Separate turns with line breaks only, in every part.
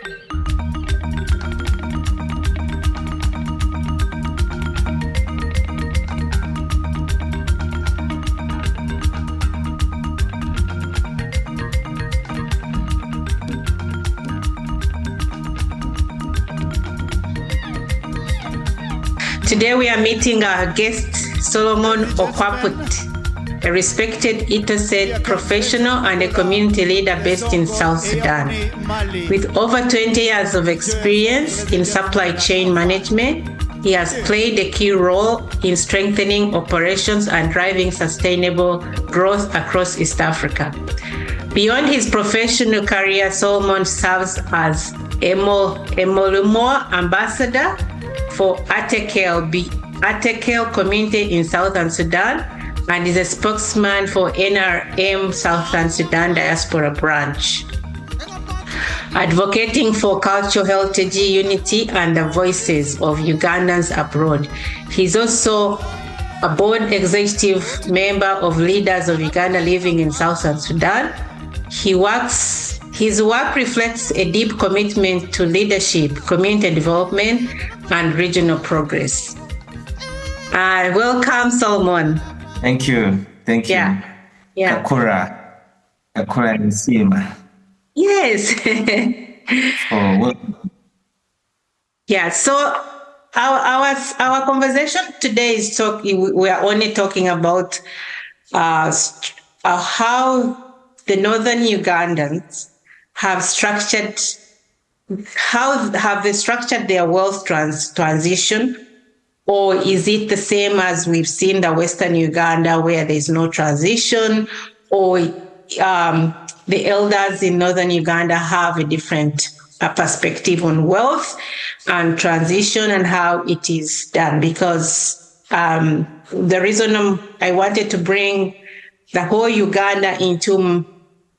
Today we are meeting our guest, Solomon Okwaput, a respected Etoset professional and a community leader based in South Sudan. With over 20 years of experience in supply chain management, he has played a key role in strengthening operations and driving sustainable growth across East Africa. Beyond his professional career, Solomon serves as Emolumo ambassador for Atekel community in Southern Sudan and is a spokesman for NRM Southern Sudan Diaspora Branch, advocating for cultural heritage unity and the voices of Ugandans abroad. He's also a board executive member of Leaders of Uganda living in Southern Sudan. His work reflects a deep commitment to leadership, community development, and regional progress. Welcome, Solomon.
Thank you. Thank you.
Yeah.
Kakura Nsima.
Yes. Yeah. So our conversation today is we are only talking about how the Northern Ugandans have structured their wealth transition, or is it the same as we've seen the Western Uganda where there's no transition, or the elders in Northern Uganda have a different perspective on wealth and transition and how it is done? Because the reason I wanted to bring the whole Uganda into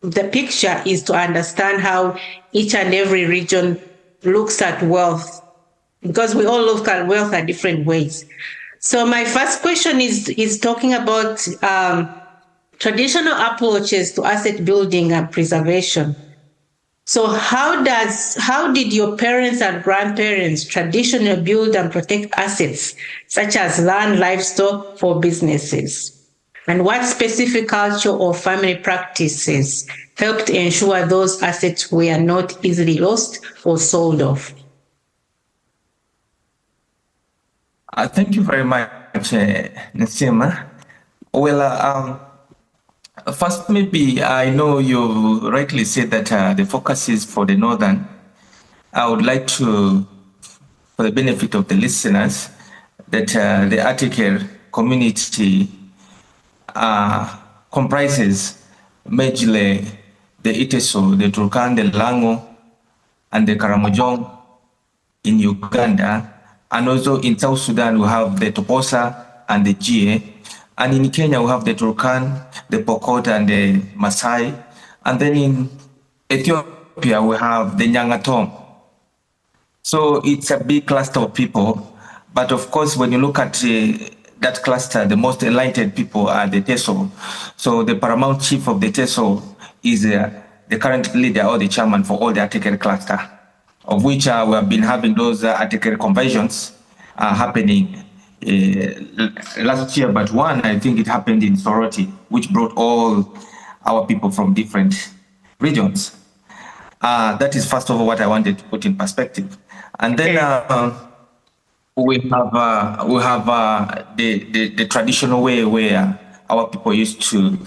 the picture is to understand how each and every region looks at wealth, because we all look at wealth in different ways. So my first question is talking about traditional approaches to asset building and preservation. So how did your parents and grandparents traditionally build and protect assets such as land, livestock for businesses? And what specific culture or family practices helped ensure those assets were not easily lost or sold off?
Thank you very much, Nsima. Well, first, maybe I know you rightly said that the focus is for the Northern. I would like to, for the benefit of the listeners, that the Atekel community comprises majorly the Iteso, the Turkan, the Lango, and the Karamojong in Uganda. And also in South Sudan, we have the Toposa and the Jie. And in Kenya, we have the Turkan, the Pokot, and the Maasai. And then in Ethiopia, we have the Nyangatom. So it's a big cluster of people. But of course, when you look at that cluster, the most enlightened people are the Teso. So the paramount chief of the Teso is the current leader or the chairman for all the Atekel cluster, of which we have been having those Atekel conversions happening last year, but one, I think it happened in Soroti, which brought all our people from different regions. That is first of all what I wanted to put in perspective. And then we have the traditional way where our people used to.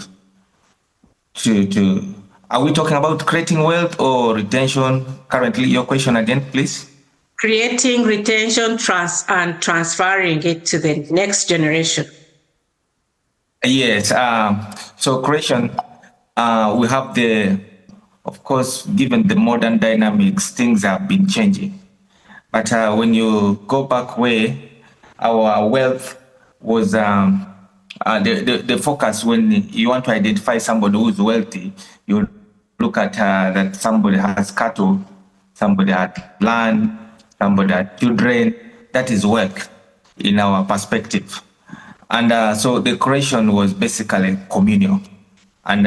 Are we talking about creating wealth or retention? Currently, your question again, please.
Creating, retention, and transferring it to the next generation.
Yes. So creation, we have of course, given the modern dynamics, things have been changing. But when you go back way, our wealth was the focus. When you want to identify somebody who's wealthy, you look at that somebody has cattle, somebody had land, somebody had children. That is wealth in our perspective. And so the creation was basically communal. And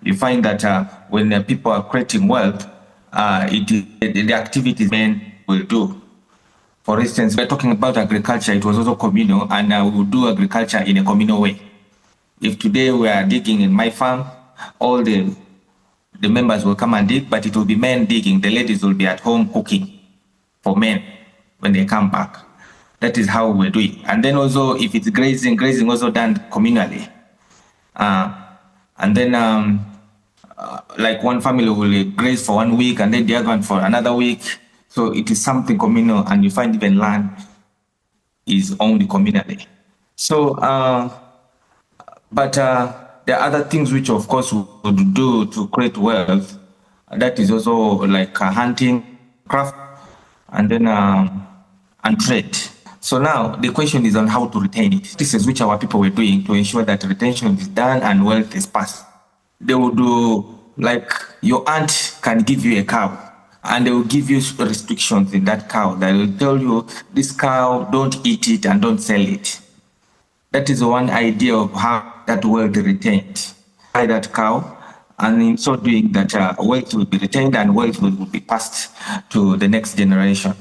you find that when people are creating wealth, the activities men will do. For instance, we're talking about agriculture, it was also communal, and we would do agriculture in a communal way. If today we are digging in my farm, all the members will come and dig, but it will be men digging. The ladies will be at home cooking for men when they come back. That is how we're doing. And then also, if it's grazing also done communally. And then, like one family will graze for 1 week, and then the other one for another week. So it is something communal, and you find even land is owned communally. So, but there are other things which, of course, we would do to create wealth. That is also like hunting, craft, and then and trade. So now the question is on how to retain it. This is which our people were doing to ensure that retention is done and wealth is passed. They will do, like, your aunt can give you a cow, and they will give you restrictions in that cow. They will tell you, this cow, don't eat it and don't sell it. That is one idea of how that wealth is retained. Buy that cow, and in so doing, that wealth will be retained and wealth will be passed to the next generation.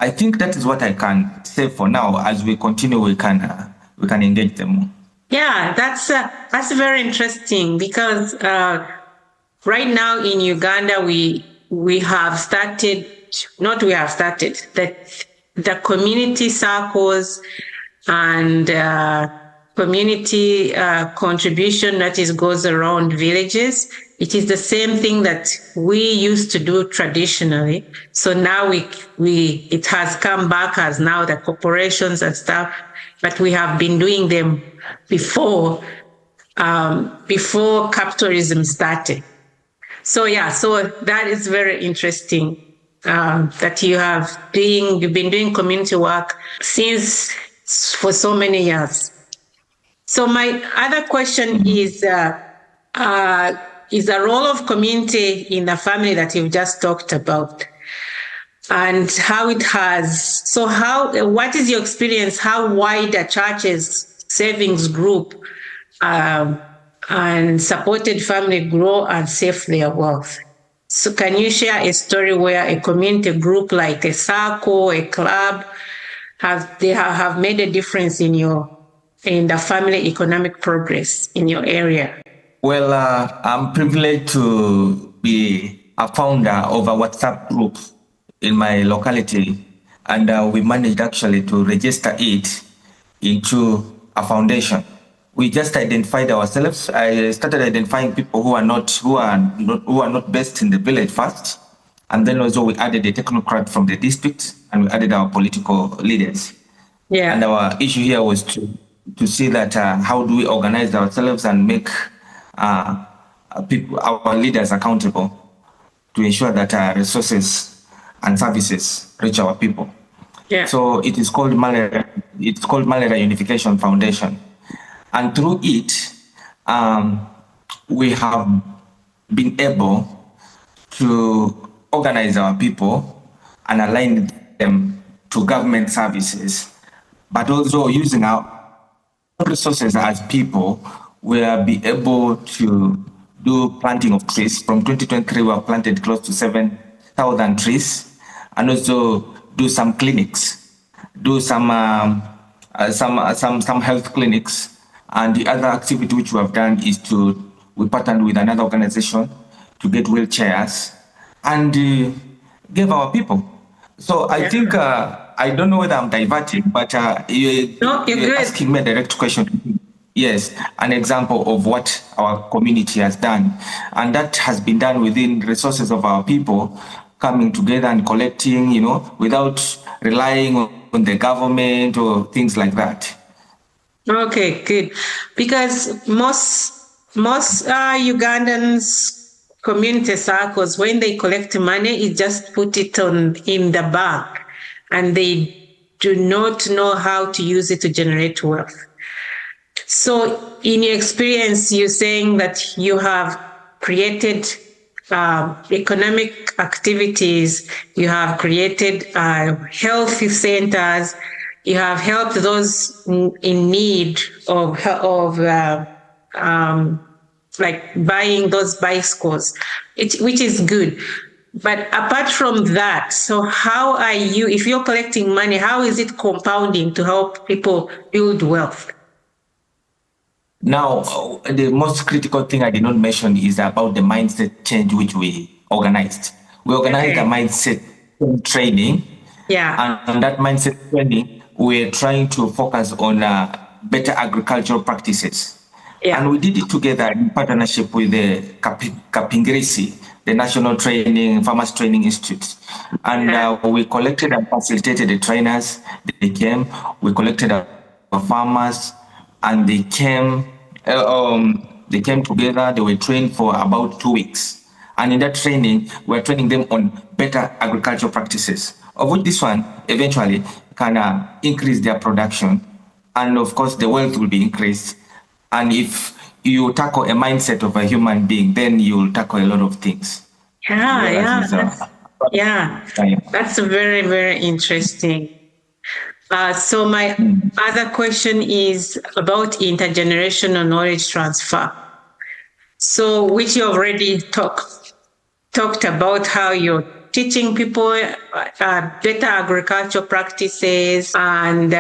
I think that is what I can say for now. As we continue, we can engage them more.
Yeah, that's very interesting, because right now in Uganda we have started, that the community circles and community contribution that goes around villages. It is the same thing that we used to do traditionally. So now it has come back as now the corporations and stuff, but we have been doing them before capitalism started. So yeah, so that is very interesting, that you've been doing community work for so many years. So my other question is the role of community in the family that you've just talked about, and how it has. So what is your experience? How wide the church's savings group and supported family grow and save their wealth? So can you share a story where a community group like a circle, a club, have made a difference in the family economic progress in your area?
Well, I'm privileged to be a founder of a WhatsApp group in my locality, and we managed actually to register it into a foundation. We just identified ourselves. I started identifying people who are not based in the village first, and then also we added a technocrat from the district, and we added our political leaders.
Yeah.
And our issue here was to see that how do we organize ourselves and make our leaders accountable to ensure that resources and services reach our people.
Yeah.
So it is called Malaria Unification Foundation, and through it, we have been able to organize our people and align them to government services, but also using our resources as people, we will be able to do planting of trees. From 2023, we have planted close to 7,000 trees, and also do some clinics, do some health clinics. And the other activity which we have done is we partnered with another organization to get wheelchairs and give our people. So I think, I don't know whether I'm diverting, but you're asking me a direct question. Yes, an example of what our community has done. And that has been done within resources of our people coming together and collecting, without relying on the government or things like that.
Okay, good. Because most Ugandans community circles, when they collect money, it just put it in the bank, and they do not know how to use it to generate wealth. So in your experience, you're saying that you have created economic activities, you have created health centers, you have helped those in need of like buying those bicycles, which is good. But apart from that, so how are you, if you're collecting money, how is it compounding to help people build wealth?
Now, the most critical thing I did not mention is about the mindset change which we organized. We organized a mindset training.
Yeah.
And that mindset training, we're trying to focus on better agricultural practices.
Yeah.
And we did it together in partnership with the Kapingirisi, the National Farmers Training Institute. And we collected and facilitated the trainers. They came, we collected our farmers, and they came together. They were trained for about 2 weeks. And in that training, we're training them on better agricultural practices, of which this one eventually can increase their production. And of course, the wealth will be increased. And if you tackle a mindset of a human being, then you'll tackle a lot of things.
That's very, very interesting. So my other question is about intergenerational knowledge transfer. So, which you already talked about, how you're teaching people better agricultural practices, and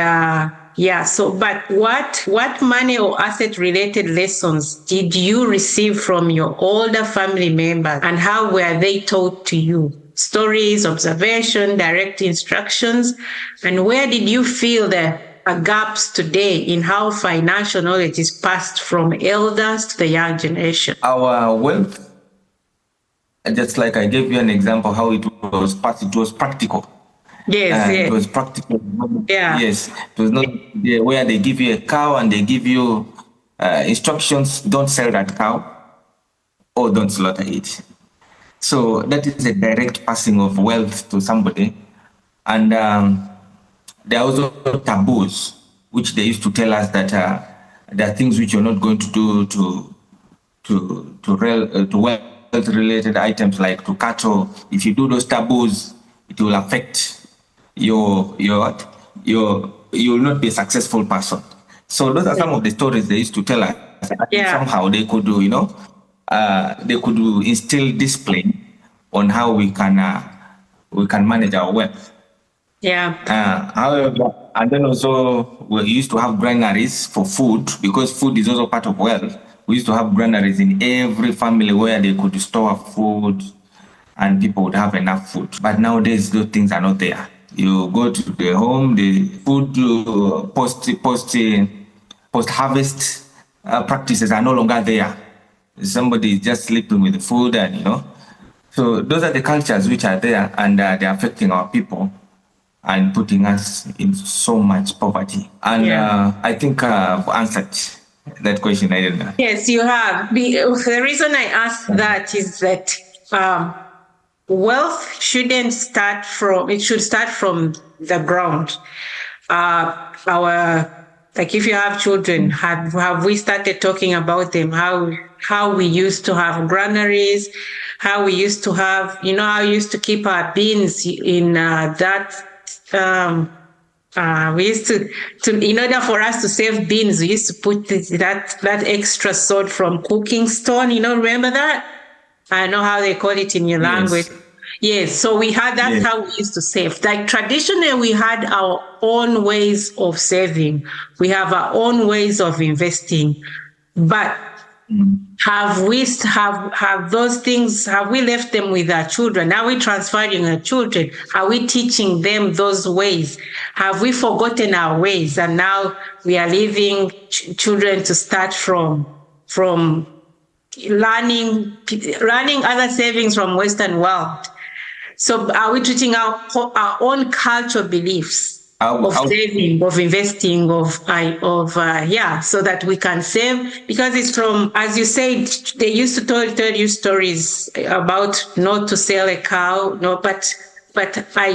so, but what money or asset related lessons did you receive from your older family members, and how were they taught to you? Stories, observation, direct instructions, and where did you feel there are gaps today in how financial knowledge is passed from elders to the young generation?
Our wealth, just like I gave you an example how it was passed, it was practical.
Yes.
It was practical.
Yeah.
Yes, it was not where they give you a cow and they give you instructions: don't sell that cow or don't slaughter it. So that is a direct passing of wealth to somebody. And there are also taboos, which they used to tell us that there are things which you're not going to do to wealth-related items, like to cattle. If you do those taboos, it will affect you will not be a successful person. So those are some of the stories they used to tell us. Somehow they could do, they could instill discipline on how we can manage our wealth. However, and then also we used to have granaries for food, because food is also part of wealth. We used to have granaries in every family where they could store food and people would have enough food. But nowadays, those things are not there. You go to the home, the food post-harvest practices are no longer there. Somebody is just sleeping with the food, and so those are the cultures which are there, and they're affecting our people and putting us in so much poverty. And I think I've answered that question. I don't know.
Yes, you have. The reason I asked that is that wealth shouldn't start from, it should start from the ground. Like if you have children, have we started talking about them, how we used to have granaries, how we used to have, how we used to keep our beans in we used to, in order for us to save beans, we used to put that extra salt from cooking stone, remember that? I know how they call it in your language. Yes, so we had, that's how we used to save. Like traditionally, we had our own ways of saving. We have our own ways of investing. But have those things, have we left them with our children? Are we transferring our children? Are we teaching them those ways? Have we forgotten our ways? And now we are leaving children to start from learning other savings from Western world. So are we treating our own cultural beliefs of saving, of investing, so that we can save? Because it's from, as you said, they used to tell you stories about not to sell a cow, but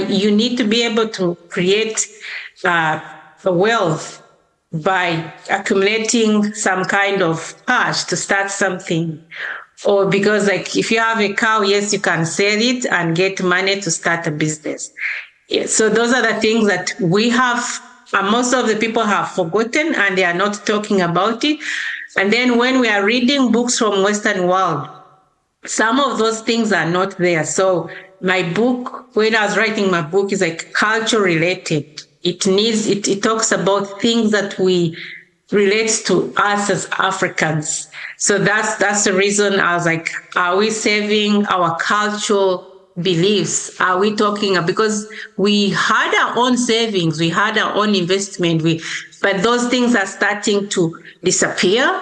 you need to be able to create wealth by accumulating some kind of cash to start something. Or because, like, if you have a cow, yes, you can sell it and get money to start a business. So those are the things that we have, most of the people have forgotten, and they are not talking about it. And then when we are reading books from Western world, some of those things are not there. So my book, when I was writing my book, is like culture related. It talks about things that we relates to us as Africans. So that's the reason I was like, are we saving our cultural beliefs? Are we talking, because we had our own savings, we had our own investment, but those things are starting to disappear.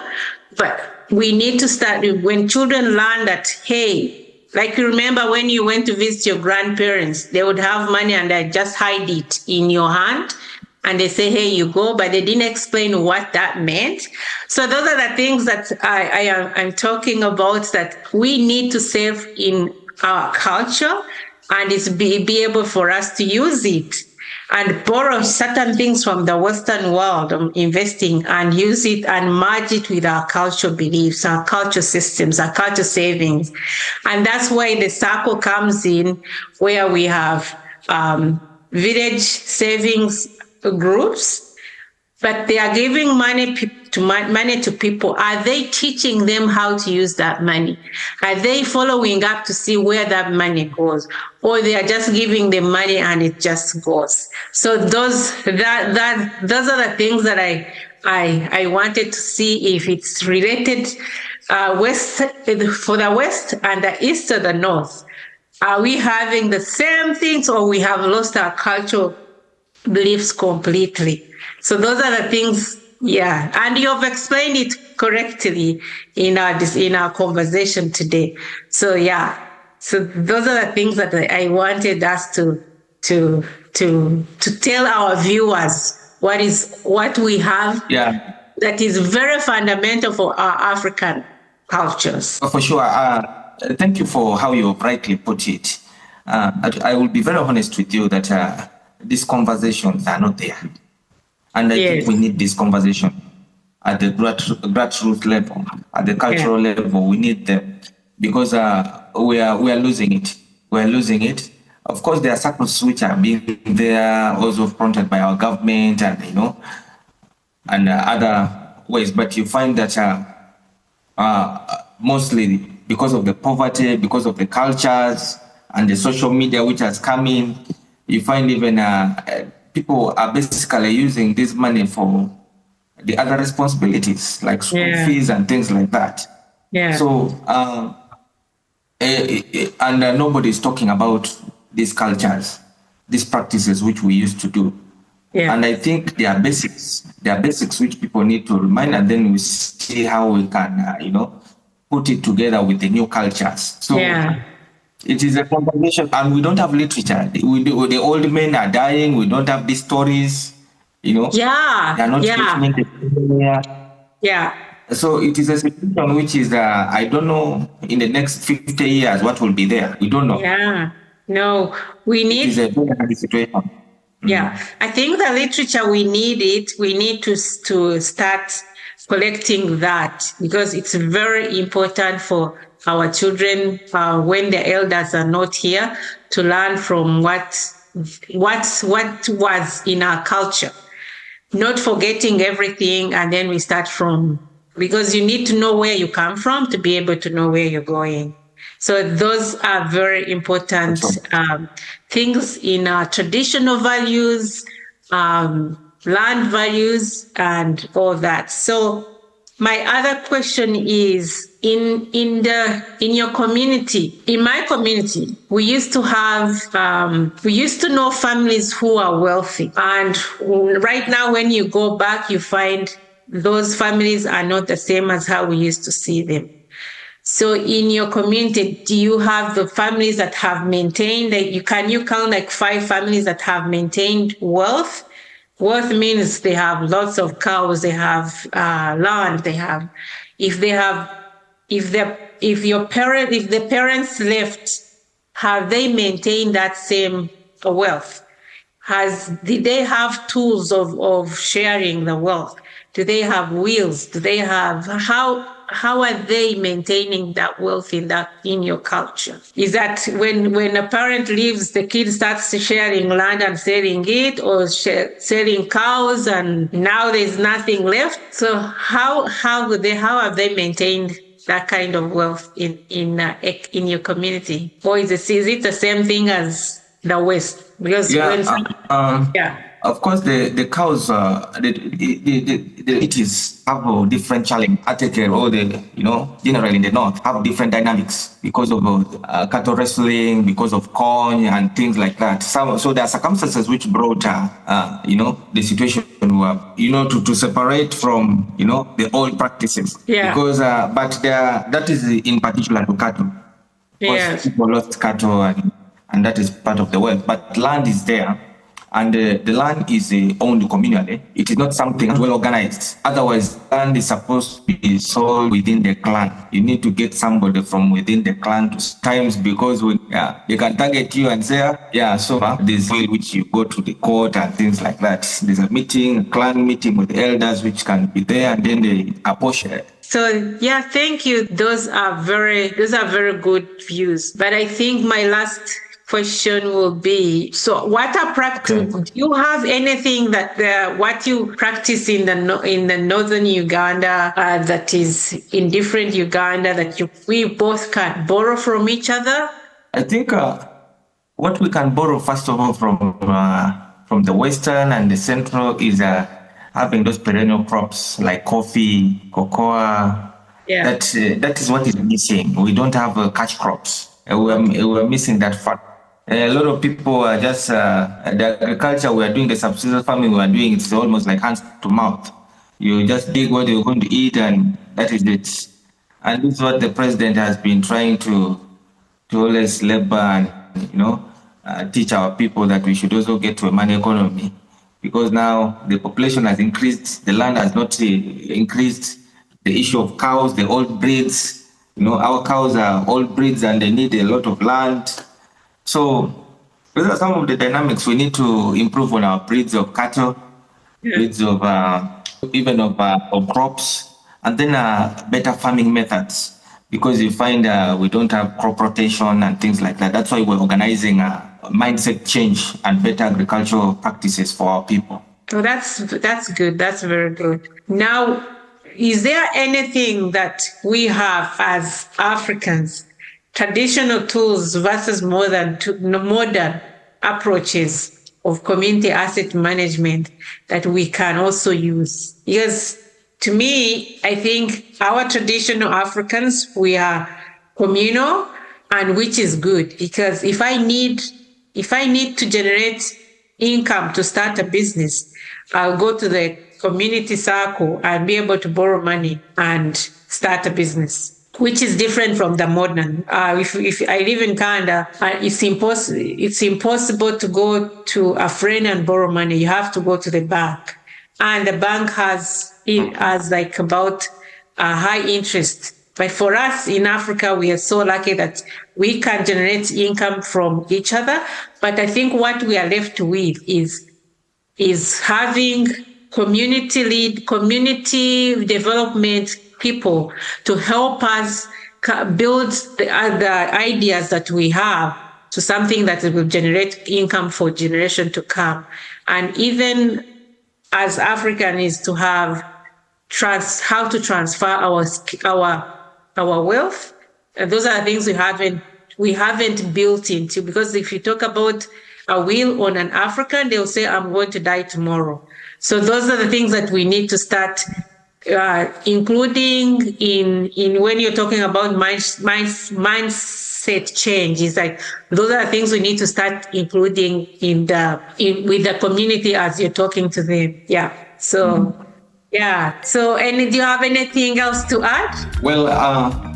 But we need to start, when children learn that, hey, like you remember when you went to visit your grandparents, they would have money and they just hide it in your hand. And they say, hey, you go, but they didn't explain what that meant. So those are the things that I'm talking about, that we need to save in our culture, and it's be able for us to use it and borrow certain things from the Western world, investing, and use it and merge it with our cultural beliefs, our culture systems, our culture savings. And that's why the circle comes in, where we have village savings groups, but they are giving money to people. Are they teaching them how to use that money? Are they following up to see where that money goes, or they are just giving them money and it just goes? So those are the things that I wanted to see if it's related west for the West and the East or the North. Are we having the same things, or we have lost our cultural beliefs completely? So those are the things, yeah. And you've explained it correctly in our conversation today. So yeah, so those are the things that I wanted us to tell our viewers what we have.
Yeah,
That is very fundamental for our African cultures.
for sure. Thank you for how you rightly put it. I will be very honest with you that these conversations are not there. And I think we need this conversation at the grassroots level, at the cultural level. We need them, because we are losing it. We are losing it. Of course, there are circles which are being there, also fronted by our government, and and other ways. But you find that mostly because of the poverty, because of the cultures and the social media which has come in, you find even people are basically using this money for the other responsibilities, like school fees and things like that.
Yeah.
So, and nobody is talking about these cultures, these practices which we used to do.
Yeah.
And I think there are basics which people need to remind, and then we see how we can, put it together with the new cultures. So. It is a conversation, and we don't have literature. The old men are dying. We don't have these stories,
Yeah.
They are not documented anywhere.
Yeah.
So it is a situation which is, I don't know, in the next 50 years, what will be there. We don't know.
Yeah. No, we need.
It is a very hard situation.
Yeah. I think the literature, we need it. We need to start collecting that, because it's very important for our children, when the elders are not here, to learn from what was in our culture, not forgetting everything, and then we start from, because you need to know where you come from to be able to know where you're going. So those are very important things in our traditional values, land values, and all that. So my other question is, in your community, in my community, we used to know families who are wealthy, and right now when you go back, you find those families are not the same as how we used to see them. So in your community, do you have the families that have maintained, can you count like 5 families that have maintained wealth? Wealth means they have lots of cows, they have land, if the parents left, have they maintained that same wealth? Did they have tools of sharing the wealth? Do they have wills? Do they have, how are they maintaining that wealth in your culture? Is that when a parent leaves, the kid starts sharing land and selling it, or selling cows, and now there's nothing left? So how have they maintained that kind of wealth in your community, or is it the same thing as the West? Because
Yeah. Of course, the cows, it is have a different challenge. I take care all the, generally in the north, have different dynamics because of cattle wrestling, because of corn and things like that. So there are circumstances which brought, the situation, to separate from, the old practices.
Yeah.
Because, but that is in particular to cattle.
Yes.
People lost cattle and that is part of the wealth. But land is there, and the land is owned communally. It is not something well organized. Otherwise, land is supposed to be sold within the clan. You need to get somebody from within the clan to times, because they can target you and say, so there's way which you go to the court and things like that. There's a clan meeting with the elders, which can be there, and then they apportion it.
So thank you. Those are very good views. But I think my last question will be, so what are practice? Do you have anything that what you practice in the Northern Uganda that is in different Uganda that we both can borrow from each other?
I think what we can borrow first of all from the Western and the Central is having those perennial crops like coffee, cocoa.
Yeah.
That is what is missing. We don't have cash crops. We're missing that fact. A lot of people are just the agriculture we are doing, the subsistence farming we are doing, it's almost like hands to mouth. You just dig what you're going to eat, and that is it. And this is what the president has been trying to always labor and teach our people, that we should also get to a money economy, because now the population has increased, the land has not increased. The issue of cows, the old breeds, our cows are old breeds and they need a lot of land. So those are some of the dynamics. We need to improve on our breeds of cattle, breeds of even of crops, and then better farming methods, because you find we don't have crop rotation and things like that. That's why we're organizing mindset change and better agricultural practices for our people.
So that's good. That's very good. Now, is there anything that we have as Africans, traditional tools versus modern approaches of community asset management, that we can also use? Because to me, I think our traditional Africans, we are communal, and which is good, because if I need to generate income to start a business, I'll go to the community circle and be able to borrow money and start a business, which is different from the modern. If I live in Canada, it's impossible to go to a friend and borrow money. You have to go to the bank, and the bank has like about a high interest. But for us in Africa, we are so lucky that we can generate income from each other. But I think what we are left with is having community development people to help us build the ideas that we have to something that will generate income for generation to come. And even as African is to have how to transfer our wealth. And those are things we haven't built into, because if you talk about a will on an African, they'll say, I'm going to die tomorrow. So those are the things that we need to start including in when you're talking about mindset change. Is like those are the things we need to start including with the community as you're talking to them. Yeah. So So, and do you have anything else to add?
Well,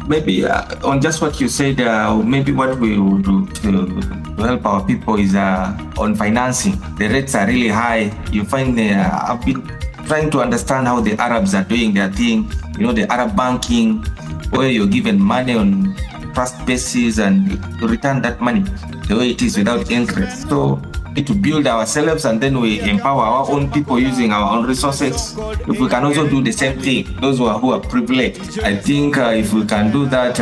maybe on just what you said, maybe what we will do to help our people is on financing. The rates are really high. You find I've been trying to understand how the Arabs are doing their thing. The Arab banking, where you're given money on trust basis and you return that money the way it is without interest. So to build ourselves, and then we empower our own people using our own resources. If we can also do the same thing, those who are privileged, I think if we can do that,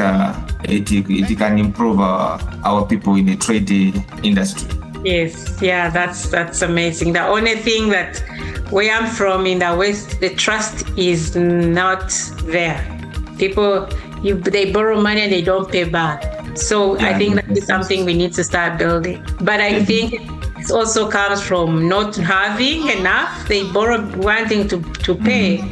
it can improve our people in the trade industry.
Yes, that's amazing. The only thing that where I'm from in the West, the trust is not there. People, they borrow money and they don't pay back. So I think that is something we need to start building. But I think it also comes from not having enough. They borrow wanting to pay,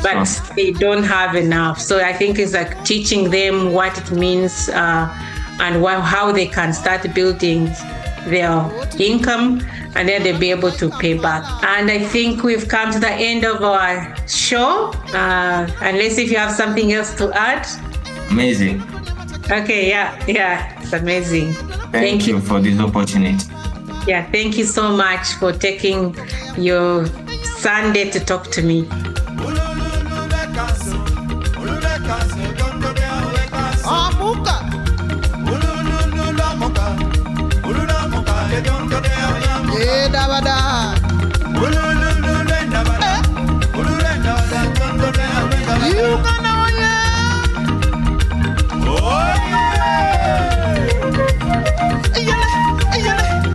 but they don't have enough. So I think it's like teaching them what it means and how they can start building their income, and then they'll be able to pay back. And I think we've come to the end of our show, unless if you have something else to add.
Amazing.
Okay, yeah, it's amazing.
Thank you for this opportunity.
Yeah, thank you so much for taking your Sunday to talk to me.